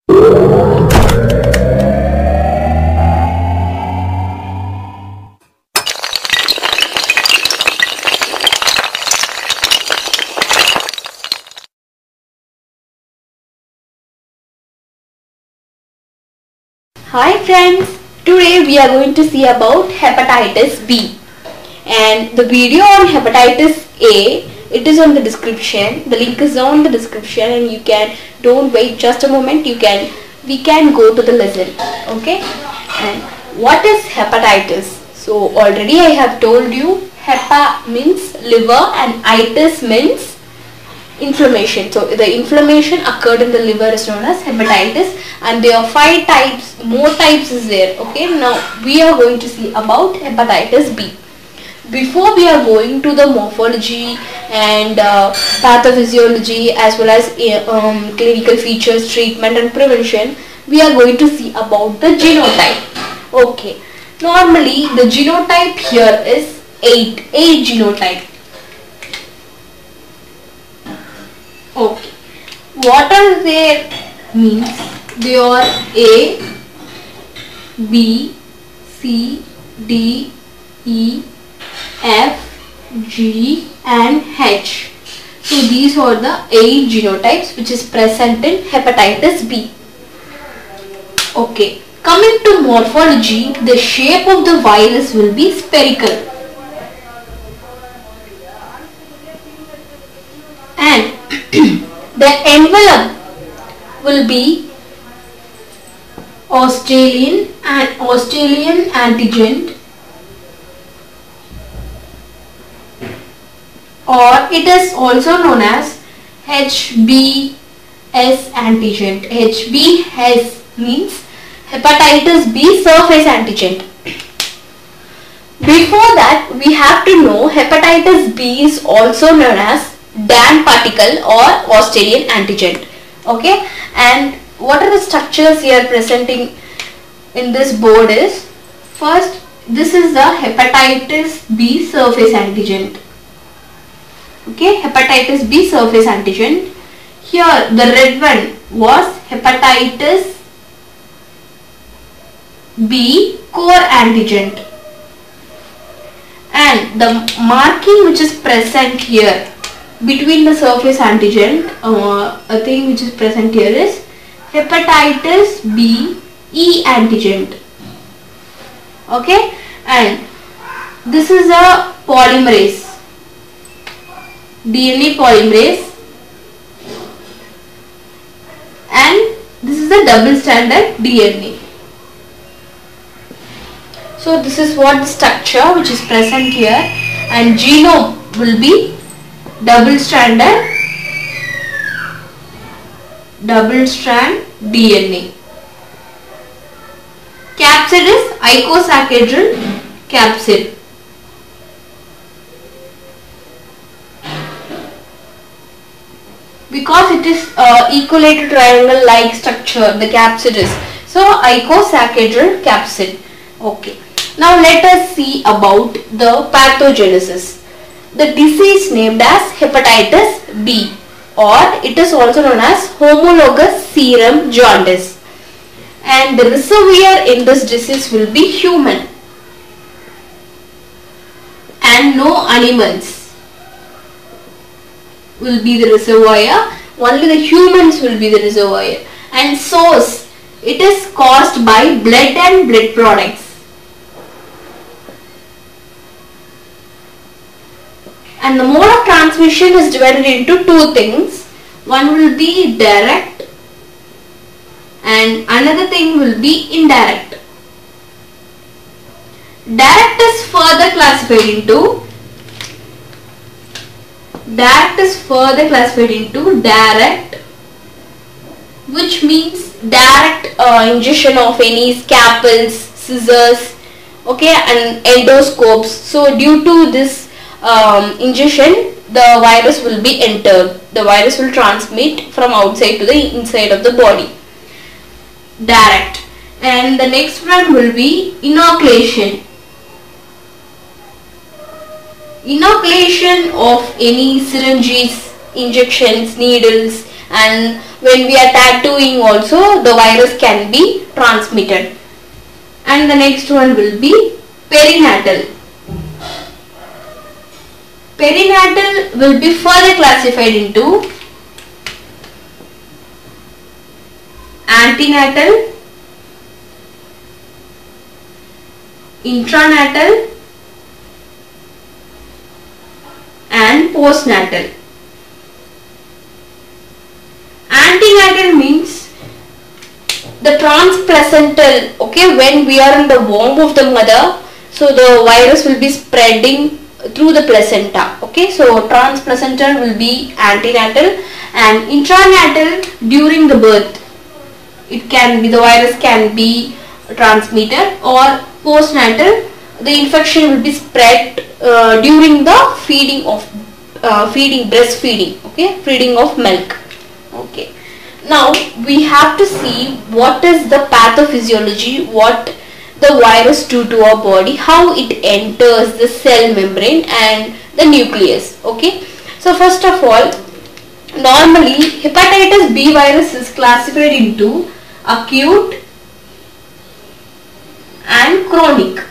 Hi friends, today we are going to see about hepatitis B, and the video on hepatitis A, it is on the description. The link is on the description and you can, don't wait just a moment, we can go to the lesson. Okay, and what is hepatitis? So already I have told you, hepa means liver and itis means inflammation. So the inflammation occurred in the liver is known as hepatitis, and there are 5 types, more types is there. Okay, now we are going to see about hepatitis B. Before we are going to the morphology and pathophysiology as well as clinical features, treatment and prevention, we are going to see about the genotype. Okay, normally the genotype here is 8 genotype. Okay, what are they means? They are A, B, C, D, E, F, G and H. So these are the 8 genotypes which is present in hepatitis B. Okay, coming to morphology, the shape of the virus will be spherical. And the envelope will be Australian antigen, or it is also known as HBs antigen. HBs means hepatitis B surface antigen. Before that, we have to know hepatitis B is also known as Dan particle or Australian antigen. Okay, and what are the structures here presenting in this board is, first, this is the hepatitis B surface antigen. Okay, hepatitis B surface antigen. Here the red one was hepatitis B core antigen, and the marking which is present here between the surface antigen, a thing which is present here is hepatitis B E antigen. Okay, and this is a polymerase, DNA polymerase, and this is a double stranded DNA. So this is what the structure which is present here, and genome will be double strand DNA. Capsid is icosahedral capsid. Because it is equilateral triangle like structure, the capsid is, so icosahedral capsid. Okay, now let us see about the pathogenesis. The disease named as hepatitis B, or it is also known as homologous serum jaundice, and the reservoir in this disease will be human and no animals will be the reservoir, only the humans will be the reservoir. And source, it is caused by blood and blood products. And the mode of transmission is divided into 2 things. One will be direct and another thing will be indirect. Direct is further classified into direct, which means direct ingestion of any scalpels, scissors, okay, and endoscopes. So due to this ingestion, the virus will be entered. The virus will transmit from outside to the inside of the body. Direct. And the next one will be inoculation. Inoculation of any syringes, injections, needles, and when we are tattooing also the virus can be transmitted. And the next one will be perinatal. Perinatal will be further classified into antenatal, intranatal and postnatal. Antenatal means the transplacental, okay, when we are in the womb of the mother, so the virus will be spreading through the placenta, okay. So transplacental will be antenatal, and intranatal during the birth, it can be, the virus can be transmitted, or postnatal, the infection will be spread during the feeding of breastfeeding, okay, feeding of milk. Okay, now we have to see what is the pathophysiology, what the virus do to our body, how it enters the cell membrane and the nucleus. Okay, so first of all, normally hepatitis B virus is classified into acute and chronic.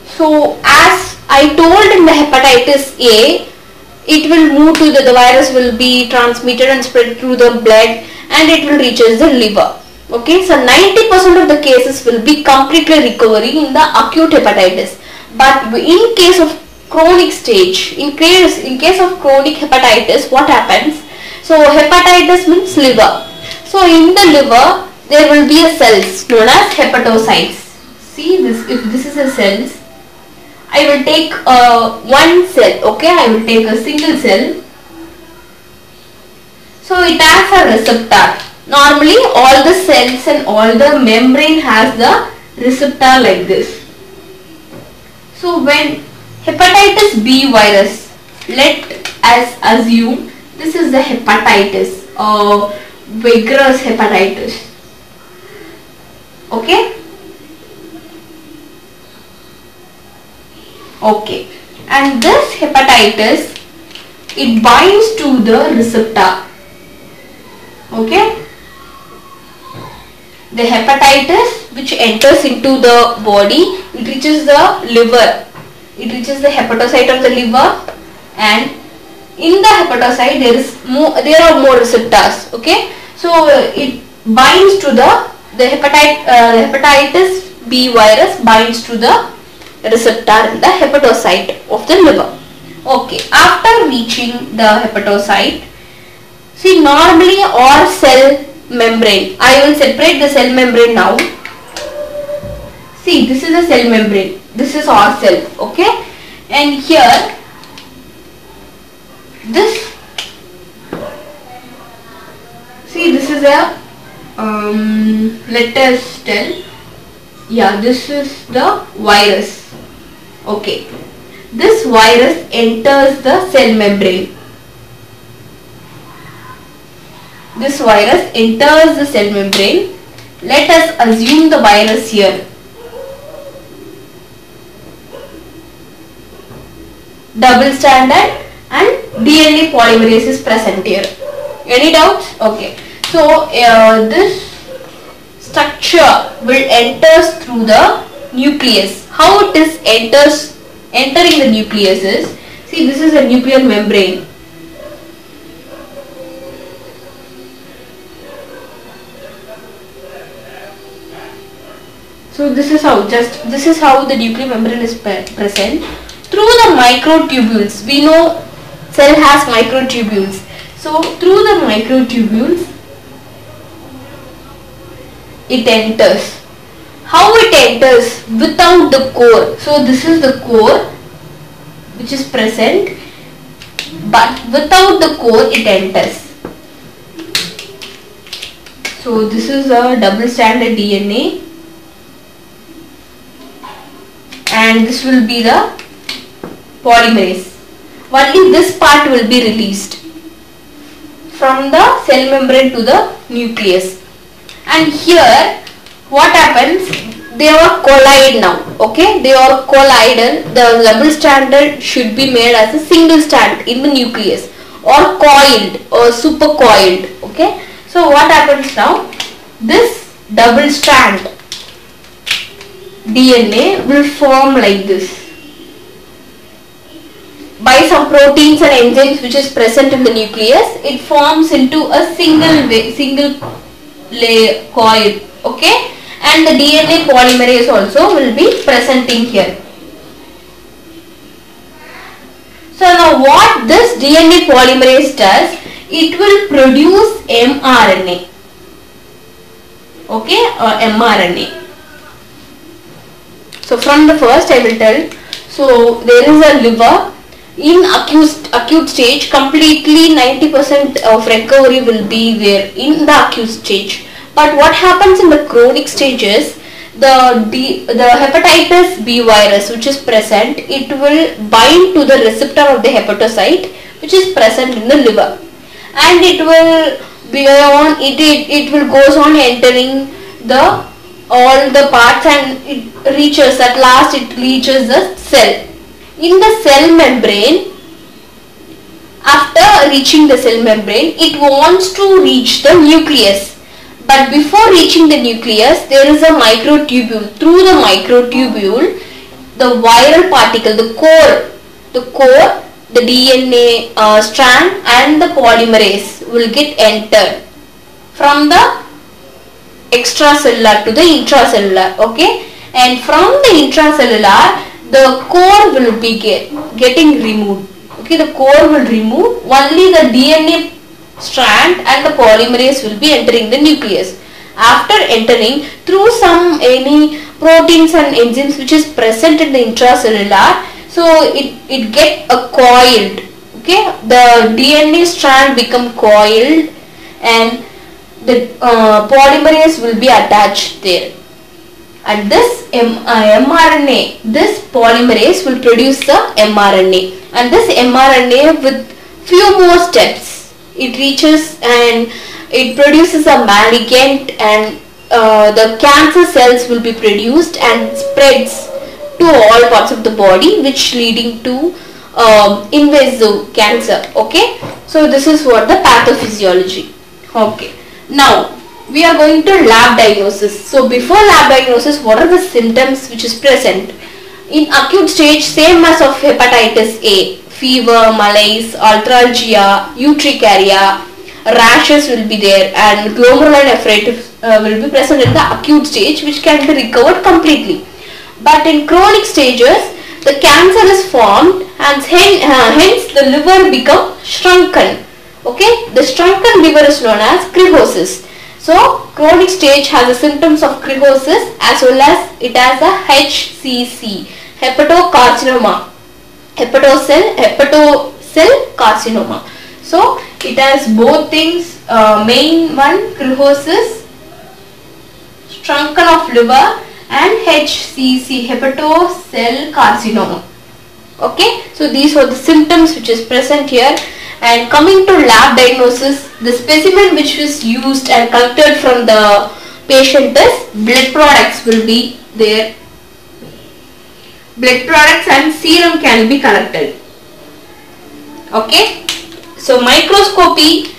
So as I told, in the hepatitis A, it will move to the virus will be transmitted and spread through the blood, and it will reaches the liver. Okay, so 90% of the cases will be completely recovery in the acute hepatitis. But in case of chronic stage, in case of chronic hepatitis, what happens? So hepatitis means liver. So in the liver there will be a cells known as hepatocytes. See this, if this is a cells, I will take one cell, okay, I will take a single cell. So it has a receptor. Normally all the cells and all the membrane has the receptor like this. So when hepatitis B virus, let us assume this is the hepatitis or vigorous hepatitis. Okay. Okay, and this hepatitis, it binds to the receptor. Okay, the hepatitis which enters into the body, it reaches the liver, it reaches the hepatocyte of the liver, and in the hepatocyte there are more receptors. Okay, so it binds to the hepatitis B virus binds to the receptor in the hepatocyte of the liver. Okay, after reaching the hepatocyte, see, normally our cell membrane, I will separate the cell membrane now. See, this is a cell membrane, this is our cell, okay, and here this, see, this is a let us tell, yeah, this is the virus. Okay, this virus enters the cell membrane. This virus enters the cell membrane. Let us assume the virus here. Double stranded and DNA polymerase is present here. Any doubts? Okay. So this structure will enter through the nucleus. How it is entering the nucleus is, see, this is a nuclear membrane. So this is how the nuclear membrane is present. Through the microtubules, we know cell has microtubules. So through the microtubules, it enters. How it enters? Without the core. So this is the core which is present, but without the core it enters. So this is a double stranded DNA, and this will be the polymerase. Only this part will be released from the cell membrane to the nucleus. And here what happens, they are collide now. Okay, they are collided. The double stranded should be made as a single strand in the nucleus. or coiled or super coiled. Okay, so what happens now? This double strand DNA will form like this by some proteins and enzymes which is present in the nucleus. It forms into a single layer coil. Okay, and the DNA polymerase also will be present in here. So now what this DNA polymerase does, it will produce mRNA. Okay, or mRNA. So from the first I will tell. So there is a liver in acute stage. Completely 90% of recovery will be there in the acute stage. But what happens in the chronic stages? The hepatitis B virus which is present, it will bind to the receptor of the hepatocyte which is present in the liver, and it will goes on entering the all the parts, and it reaches the cell. In the cell membrane, after reaching the cell membrane, it wants to reach the nucleus. But before reaching the nucleus, there is a microtubule. Through the microtubule, the viral particle, the core, the DNA strand and the polymerase will get entered from the extracellular to the intracellular. Okay, and from the intracellular, the core will be getting removed. Okay, the core will remove. Only the DNA strand and the polymerase will be entering the nucleus. After entering, through any proteins and enzymes which is present in the intracellular, so it get a coiled. Okay, the DNA strand become coiled and the polymerase will be attached there. And this mRNA, this polymerase will produce the mRNA, and this mRNA with few more steps, it reaches and it produces a malignant, and the cancer cells will be produced and spreads to all parts of the body, which leading to invasive cancer. Okay, so this is what the pathophysiology. Okay, now we are going to lab diagnosis. So before lab diagnosis, what are the symptoms which is present? In acute stage, same as of hepatitis A, fever, malaise, arthralgia, urticaria, rashes will be there, and glomerulonephritis will be present in the acute stage, which can be recovered completely. But in chronic stages, the cancer is formed, and hence the liver become shrunken. Okay, the shrunken liver is known as cirrhosis. So chronic stage has the symptoms of cirrhosis as well as it has a HCC, hepatocarcinoma, hepatocell carcinoma. So it has both things, main one cirrhosis, shrunken of liver, and HCC, hepatocell carcinoma. Okay, so these were the symptoms which is present here. And coming to lab diagnosis, the specimen which was used and collected from the patient is blood products will be there. Blood products and serum can be collected. Okay, so microscopy,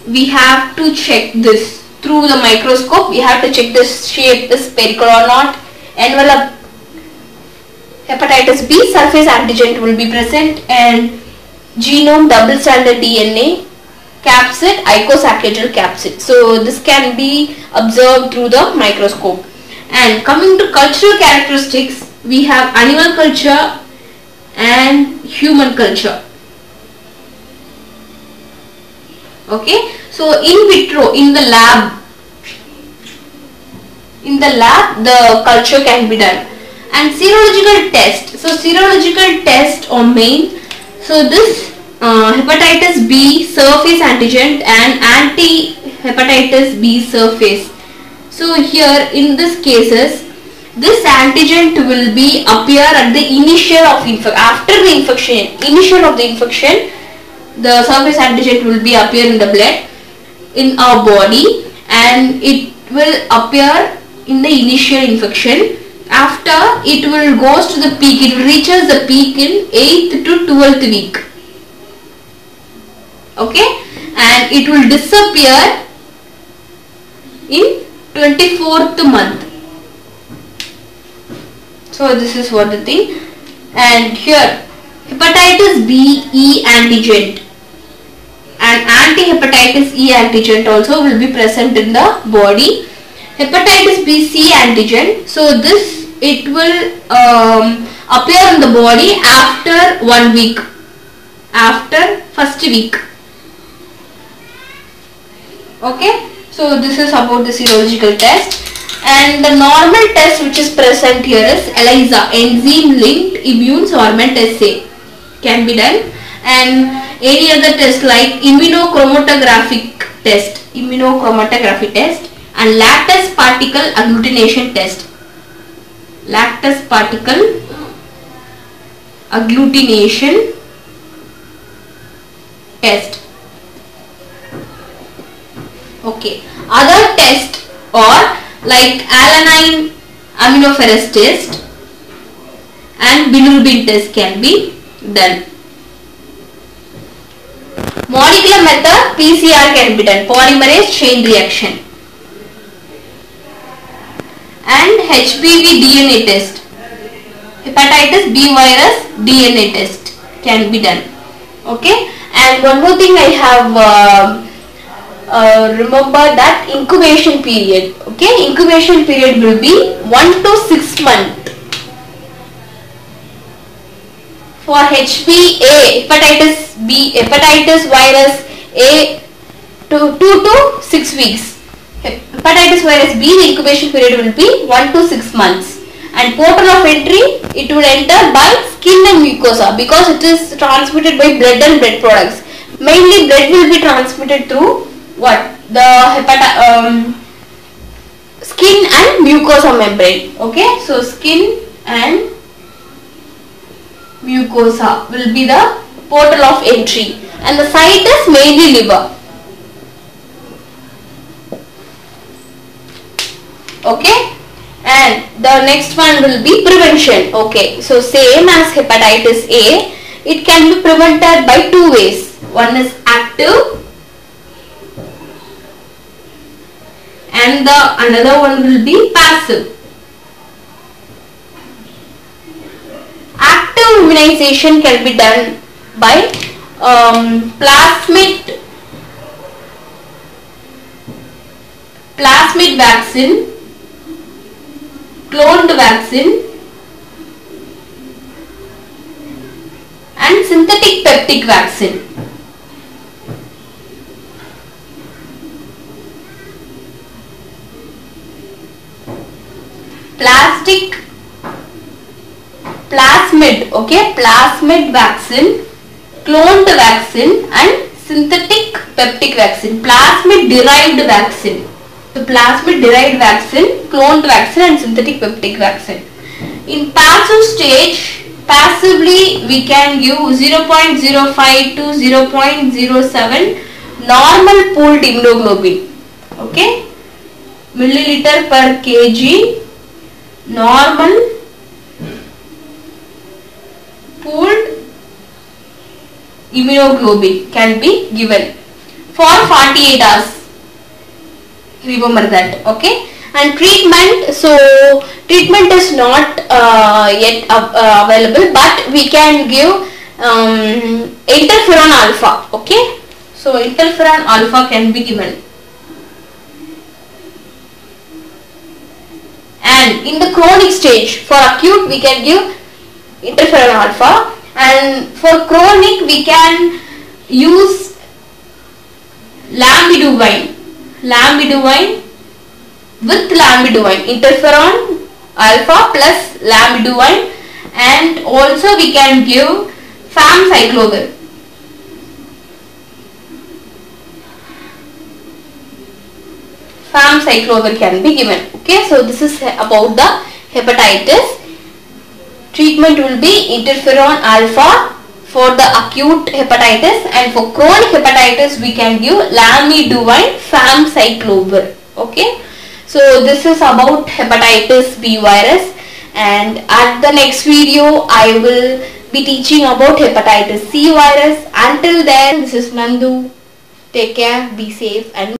we have to check this through the microscope. We have to check this shape, is spherical or not. Envelope, hepatitis B surface antigen will be present, and genome double-stranded DNA, capsid, icosahedral capsid. So this can be observed through the microscope. And coming to cultural characteristics, we have animal culture and human culture. Okay, so in vitro, in the lab the culture can be done. And serological test, so serological test or main, so this hepatitis B surface antigen and anti-hepatitis B surface. So here in this cases, this antigen will be appear at the initial of initial of the infection, the surface antigen will be appear in the blood in our body, and it will appear in the initial infection. After it will goes to the peak, it reaches the peak in 8th to 12th week. Okay, and it will disappear in 24th month. So this is what the thing. And here hepatitis B E antigen and anti-hepatitis E antigen also will be present in the body. Hepatitis B C antigen, so this it will appear in the body after 1 week, after first week. Okay, so this is about the serological test. And the normal test which is present here is ELISA, enzyme linked immune assortment assay, can be done. And any other test like immunochromatography test and lattice particle agglutination test. Lattice particle agglutination test. Okay, other test or like alanine aminoferase test and bilirubin test can be done. Molecular method PCR can be done, polymerase chain reaction. And HBV DNA test, hepatitis B virus DNA test can be done. Okay, and one more thing I have remember that incubation period. Okay, incubation period will be 1 to 6 months. For HBA, hepatitis B, hepatitis virus A, 2 to 6 weeks. Hepatitis virus B, the incubation period will be 1 to 6 months. And portal of entry, it will enter by skin and mucosa because it is transmitted by blood and blood products. Mainly blood will be transmitted through what? The skin and mucosa membrane. Okay, so skin and mucosa will be the portal of entry, and the site is mainly liver. Okay, and the next one will be prevention. Okay, so same as hepatitis A, it can be prevented by 2 ways. One is active and the another one will be passive. Active immunization can be done by plasmid vaccine, cloned vaccine and synthetic peptide vaccine. Plasmid, okay, plasmid vaccine, cloned vaccine and synthetic peptide vaccine, plasmid derived vaccine. So plasmid derived vaccine, cloned vaccine and synthetic peptide vaccine. In passive stage, passively we can give 0.05 to 0.07 normal pooled immunoglobulin. Okay, milliliter per kg normal pooled immunoglobulin can be given for 48 hours. Remember that. Okay, and treatment, so treatment is not yet available, but we can give interferon alpha. Okay, so interferon alpha can be given. And in the chronic stage, for acute we can give interferon alpha, and for chronic we can use lamivudine with lamivudine, interferon alpha plus lamivudine, and also we can give famciclovir. Famciclovir can be given. Okay, so this is about the hepatitis. Treatment will be interferon alpha for the acute hepatitis, and for chronic hepatitis we can give lamivudine, famciclovir. Okay, so this is about hepatitis B virus, and at the next video I will be teaching about hepatitis C virus. Until then, this is Nandu. Take care, be safe, and